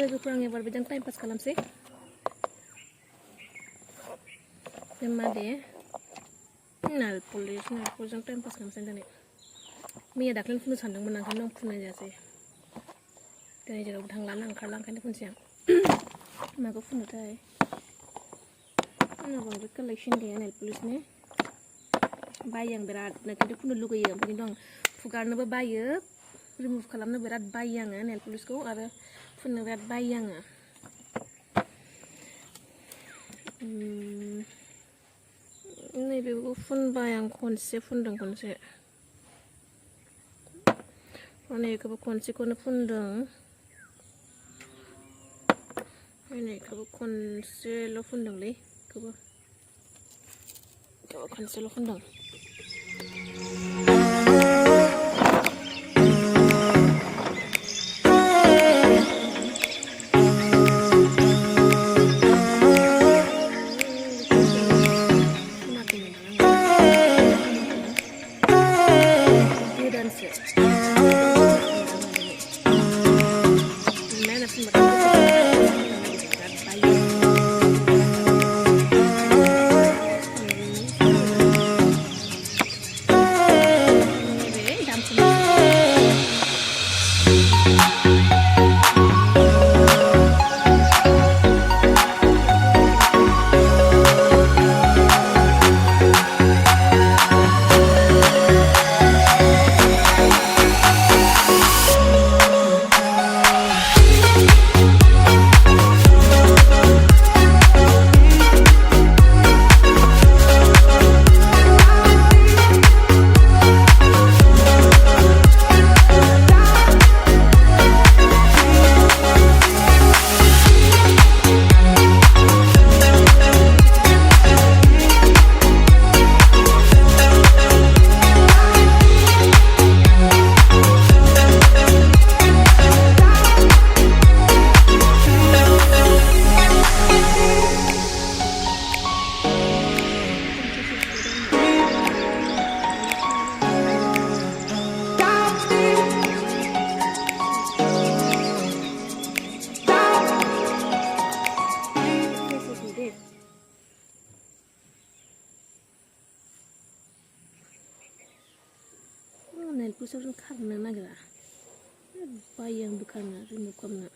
लोगोफोर आं एबार बिदिनो टाइम पास खालामसै मा दे नाल पलिसजों टाइम पास खालामसै दिनै मैया दाख्लैनो फुननो सानदोंमोन आं ओंखायनो आं फुननाय जायासै दिनै जेरावबो थांलाना ओंखारला ओंखायनो फुनसै आं माखौ फुननोथाय आंनाव बांद्राय कालेक्सन गैया नेल पलिसनि बायो आं बिरादनो खिन्थु फुननो लुगैयो ओमफ्राय खिन्थु आं फुगारनोबो बायो रिमुभ खालामनो बिराद बायो आङो नेल पलिसखौ आरो फुननो बिराद बायो आङो नैबेखौ फुनबाय आं खनसे फुनदों खनसे नैखौबो खनसेखौनो फुनदों नैखौबो खनसेल' फुनदोंलै बेखौबो खनसेल' फुनदों नेल पलिसआव खारनो नागिरा बायो आं बोखारनो रिमुभ खालामनो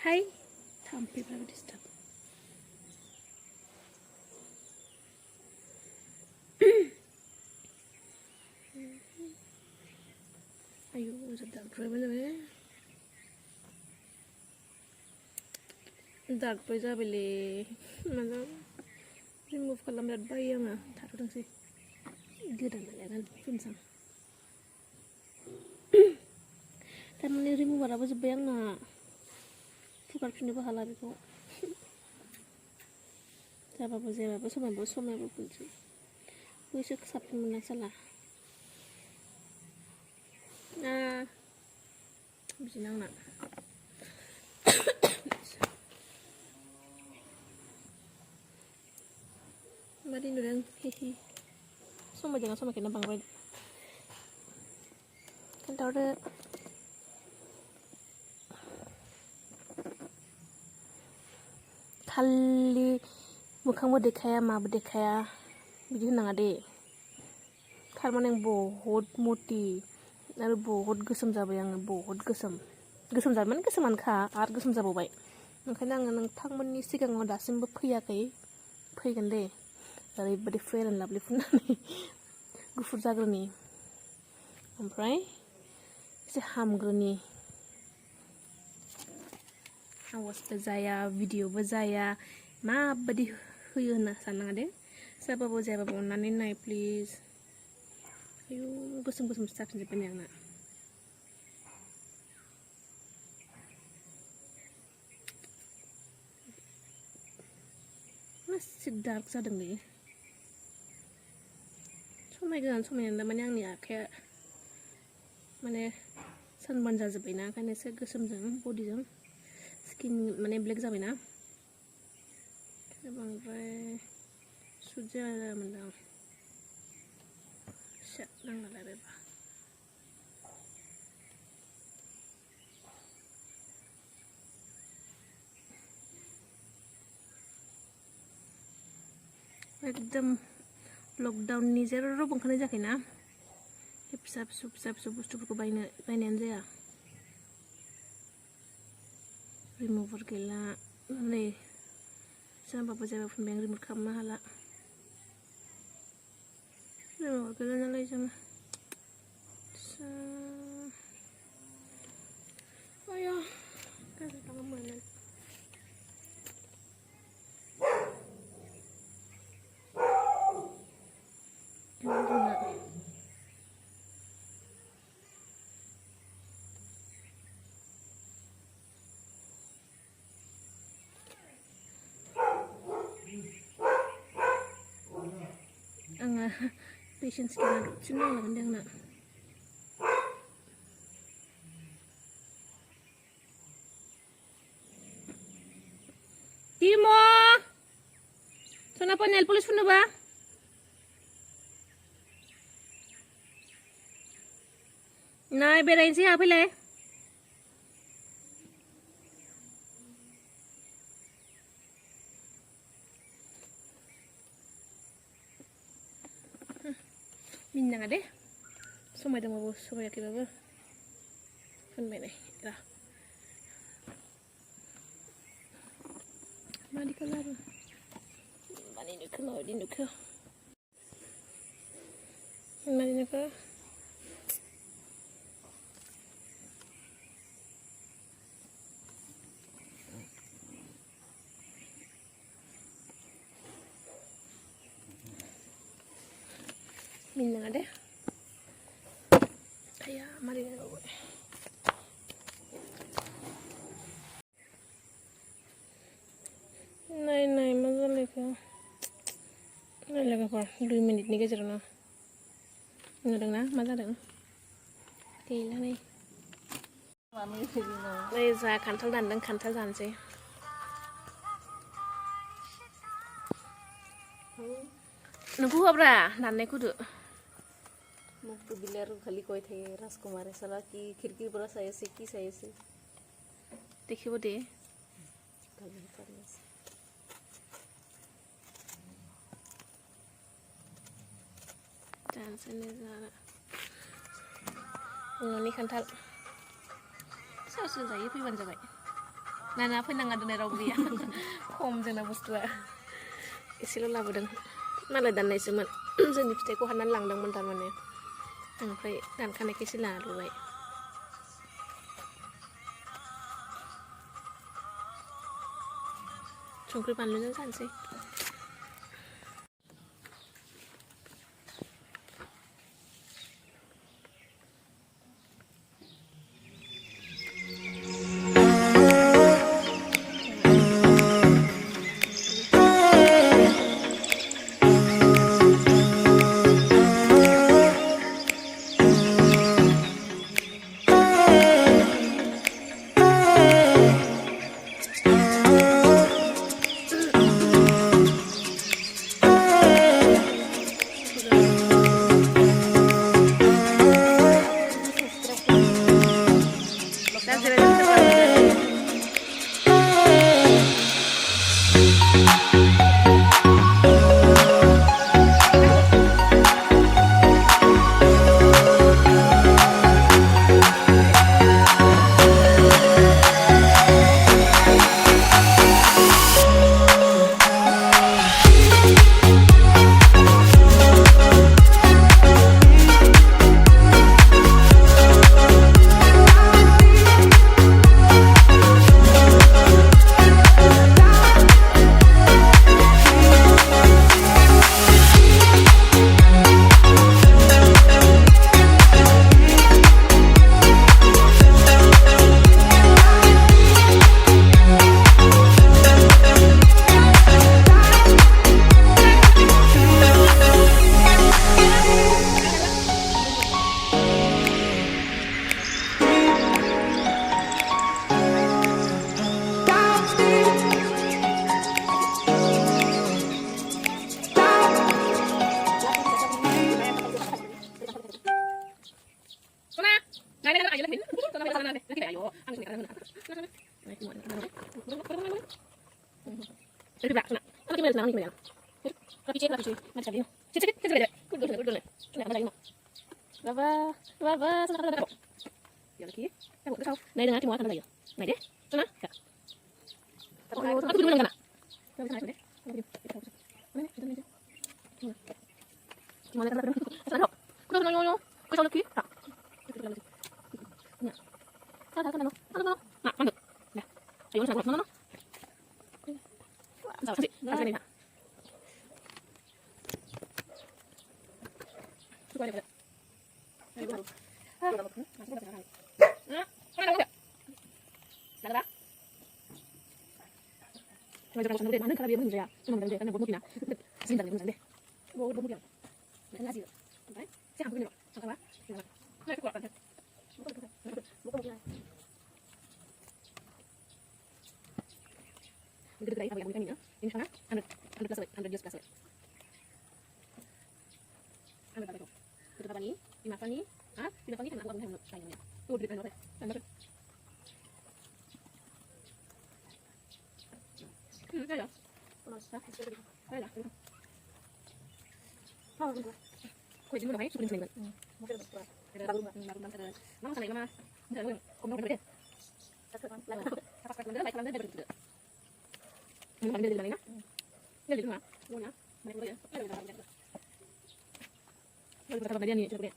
हाय थाम्फैफ्राबो डिस्टार्ब आयु दागद्रायबो जाबाय दागद्राय जाबायलै माने रिमुभ खालामनो बिराद बायो आङो थाथ'थोंसै गोदान लागायनानै फुनसां थारमाने रिमुभाराबो जोब्बाय आंना फुगारफिननोबो हाला बेखौ जाबाबो जायाबाबो समायाबो फुनसै बैसो साबसिन मोनना साला बिदिनो आंना मादि नुदों हिहि समायदोंना समायाखैना बांद्राय खोन्थाहरदो खालि मोखांबो देखाया माबो देखाया बिदि होननाङा दे थारमाने आं बहुत मटि आरो बहुत गोसोम जाबाय आङो बहुत गोसोम जाबाय माने गोसोमानोखा आरो गोसोम जाबावबाय ओंखायनो आङो नोंथांमोननि सिगाङाव दासिमबो फैयाखै फैगोन दे ओरैबायदि फेर एन्ड लाभलि फुननानै गुफुर जाग्रोनि ओमफ्राय एसे हामग्रोनि आवाजबो जाया भिडिअबो जाया माबायदि होयो होनना साननाङा दे जाबाबो जायाबाबो अननानै नाय प्लिज आयु गोसोम गोसोमसो जाफिनजोब्बाय नै आंना मासे डार्क जादोंलै समायना माने आंनि आखाया माने सानबान जाजोब्बायना ओंखायनो एसे गोसोमजों बडिजों स्किन माने ब्लेक जाबायना बांद्राय सुट जाया मोनदां नांलालाय बेबा एकदम लकडाउननि जेरावबो ओंखारनाय जायाखैना फिसा फिसौ बुस्थुफोरखौ बायनायानो जाया रिमुभार गैला नै जाबाबो जायाबो फुनबाय आं रिमुभ खालामनो हाला रिमुभार गैला नालाय जों आया गाज्रि थाङो मोनो आङो पेसेन्स गैया दसेनो नांलागोन दे आंना Timo kenapa nail polish pun ba Nai berain sih apa le Minang ada Semua dah mau semua kita ber Fun bene lah Mari keluar Mari ni keluar di nuke Mari nuke Minang ada Ayah mari ni keluar Nai masa lagi Nai lagi apa 2 minit ni kejar na Ngadeng na masa deng Gila nih Đây ra kantal dandang kantal danse Nunggu apa danne kudu Muk tu bilar khali koi the raskumar sala ki khirki bura saya se देखिए वो दे dance ने ज़रा उन्होंने खानथाल सासु जायो फैबानो जाबाय नाना फैनाङा दोननाय रावबो गैया खम जोंना बुस्थुआ एसेल' लाबोदों मालाय दाननायसोमोन जोंनि फिथाइखौ हाननानै लांदोंमोन थारमाने ओमफ्राय दानखानायखौ एसे लाबोबाय संख्रि बानलुजों जानोसै Tapi Này đừng thì mua thằng này này đấy, cho nó. Aku dulu kan? Mana kan? Sana. Kudu nyo. Kudu lagi. Tak. Ada kan no? Ada. Nah, mana? Ya. Ayo sana no. Sih, sini nak. Suka ada. Ayo. Masih ada sekarang. Mana ada? Ada. Bây giờ còn mana kalau dia menjaya, cuma menjaya kan buat mungkin sering dari menjaya. Buat mungkin. Kan nasi. Baik. Siapa punya? Siapa? Nah, aku akan. Bukan. Begitu dari apa yang kami ya? Ini sana, anda plus away, anda just plus away. Anda berapa itu? Berapa pani? 5 pani? Ah, 5 pani kan aku akan tanya tanya. Tuh di mana orang? Anda Kaya. Masa? Kaya. Oh, betul. Kau jadi mana? Sudah selesai. Mungkin betul. Baru ada. Mama sana mama. Enggak, kamu mau berapa? Satu kan. Apa kan baik kan dari itu. Ini mana dari mana? Ini dari mana? Mana? Mana boleh? Ada ada. Lalu berapa dia ni coba.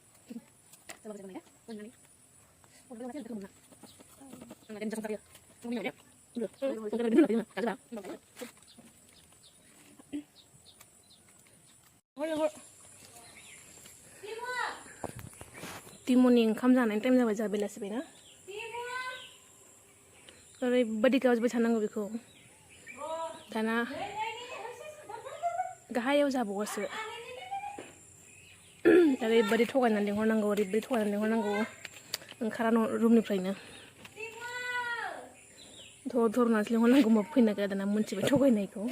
Coba kita mana? Mana ni? Oh, belum masih ketemu. Enggak ada jam dia. Kamu ni dia. Dinwini ओंखाम जानायनि time जाबाय जोंहा बेलासिबाय ना ओरैबायदि गावजोबबाय थानांगौ बेखौ दाना गाहायाव जाबावगासो ओरैबायदि थगायनानै लिंहरनांगौ ओरैबायदि थगायनानै लिंहरनांगौ ओंखारा रुमनिफ्रायनो धर नासले होनांगौ मा फैनो नागिरा दाना मोनथिबाय थगायनायखौ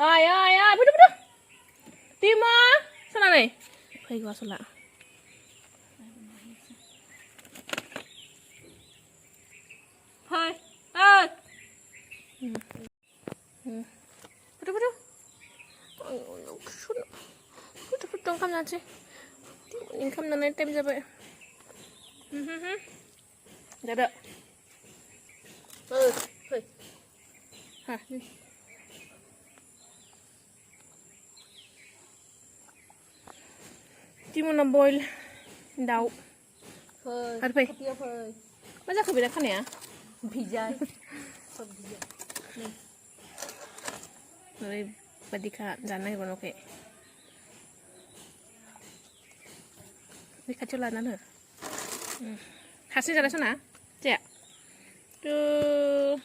आय फैदो टिमा सोनानै फैगौ आसला फै फैदो ओंखाम जानोसै ओंखाम जानाय टाइम जाबाय Ada. Hei. Hah. Dinwini boil daw. Hei. Ada apa? Macam kau beda kan ya? Bijai. सब bijai. Nih. Dari badika jangan ibu oke. Ini kacau lah nana. Hasil jalan sana, cek. Tuh,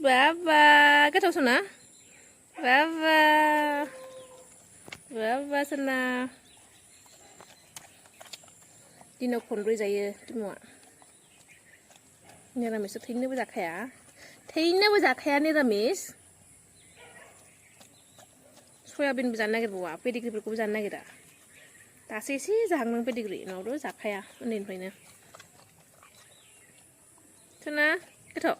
baba, kita sana, baba sana. Dino kondri jaya, semua. Ini ramis, tinggal berjakaya, nih ramis. Soyabin berjalan lagi buah, pedigri berjalan lagi dah. Tasih sih jangan pedigri, nauru jakaya, ini punya. Sana, ketok.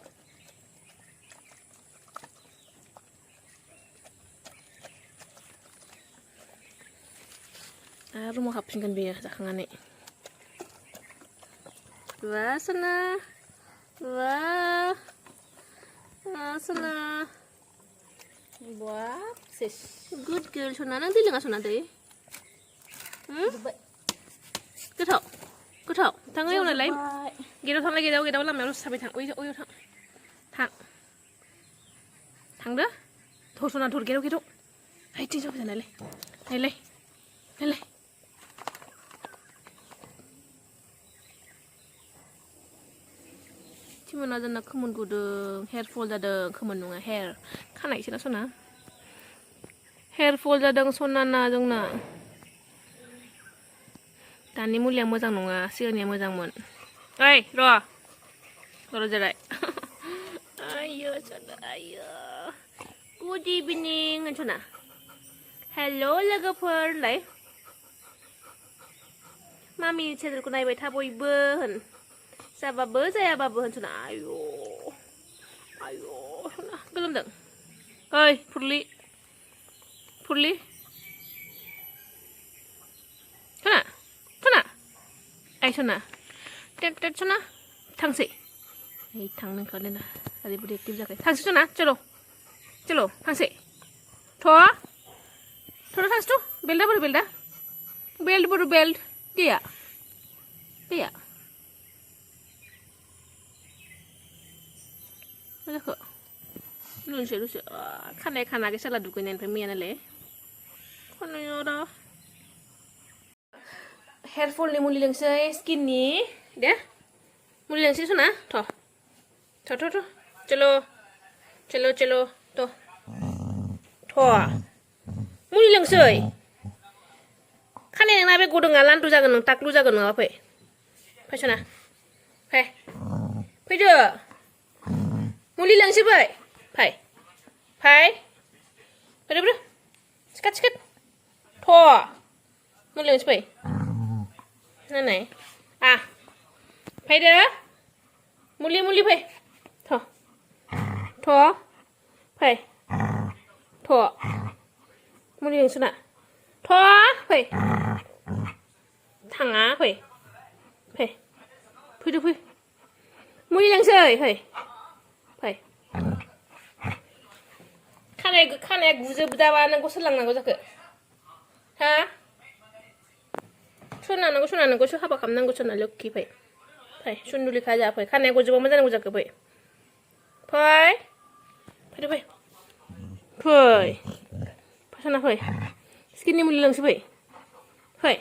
Rumah hapsingkan biar jangan nih. Wah sana, wah sana. Wah, sis. Good girl, sana nanti lengan sana deh. Ketok. Tangan yang lain. Kita thang lagi jauh, kita ulang melalui sampai thang. Oi thang. Thang dah. Thor sana thor kita. Hai ti jauh sana le. Hai. Cuma nada nak kemun kudu hair fall ada kemun nunga hair. Kana isi sana. Hair fall ada sona na jong na. Tani mulia mozang nunga, sianya mozang mon. Oi, roh jarai. Ayo, sana, ayo. Good evening, sana. Hello, logoper, lai. Mami channel ko naibay taboy ben. Sababe saya babe sana. Ayo, sana. Gelem deng. Oi, purli. carefully. Sona. Ay sona. Tet sona. Thangsi. Ay thang nang kau lena. Adi budi active jakai. Thangsi sona. Chalo. Thangsi. Thoa. Thoda thangsi tu. Belda baru belda. Beld baru beld. Dia. Mana kau? Lucu. Kana ke salah duku nyan pemian le. Kono yora. Hair fall ni muli lang say skin ni. Dia. Muli lang say sona. Thoa. Chalo. To. Thoa. Muli lang say. Kana yang nabe godong ngalan tu jagan nang taklu jagan ngapa pe. Pai sona. Pai je. Muli lang say pai. Pai. Pada. Sikat. Thoa. Muli lang say pai. Này. Phải đó. Muli phải. Thọ. Phải. Thọ. Muli đừng xuân ạ. Thọ. Phải. Thằng á phải. Phải. Phải. Muli đừng sơi phải. Phải. Khăn này guze bdawa nang ko selang nang ko jak. Ha? Sona nang ko haba kam nang ko sona lokki pai. Sunduli khaja pai. Khane ko jibo mazan ko jak pai. Pai. Pasana pai. Skin ni muli lang si pai. Pai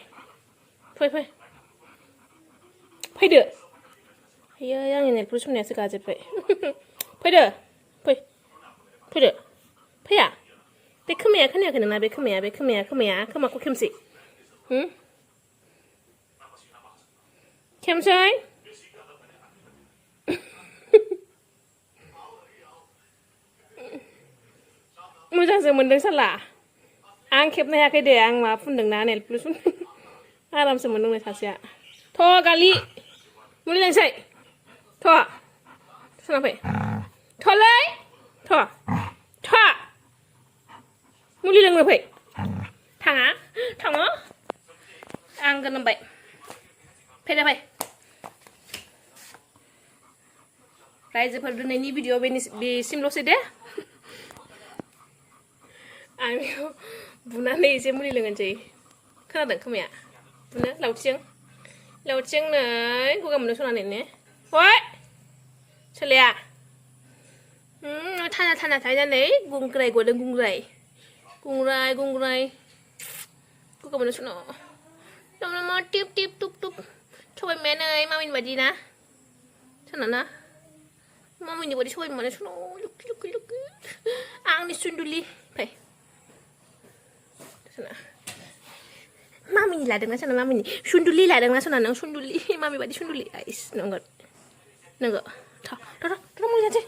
de. Ya yang ini perlu sebenarnya sekali pai. Pai de. Pai ya. Pai kemia kena bai kemia. Kema ko kemsi. Kem say? Mujang se mendeng salah. Ang kep na yakai de ang ma pun deng na nel plus pun. Aram se mendeng na sasia. Tho kali. Muli lang say. Tho. Sana pai. Tho lai. Tho. Muli lang na pai. Thang á. Ang gần bai. Pai. रायजोफोर दिनैनि video बेसिमल'सै दे आं बेखौ बुनानै एसे मुलि लोंनोसै खोनादों खोमाया बुनो लावथिजों नै गगा मोनदों सनानै ने हय सोलाया थाना थाहैनानै गुंग्राय गदों गुंग्राय गगा मोनदों सना मा टिप टुप सबाय मैनै मामिनि बादि ना सोना ना Mami body show mana suno look ang ni sunduli pai sana mami ni ladang sana mami ni sunduli ladang sana nang sunduli mami body sunduli ais nanggot ta mo aja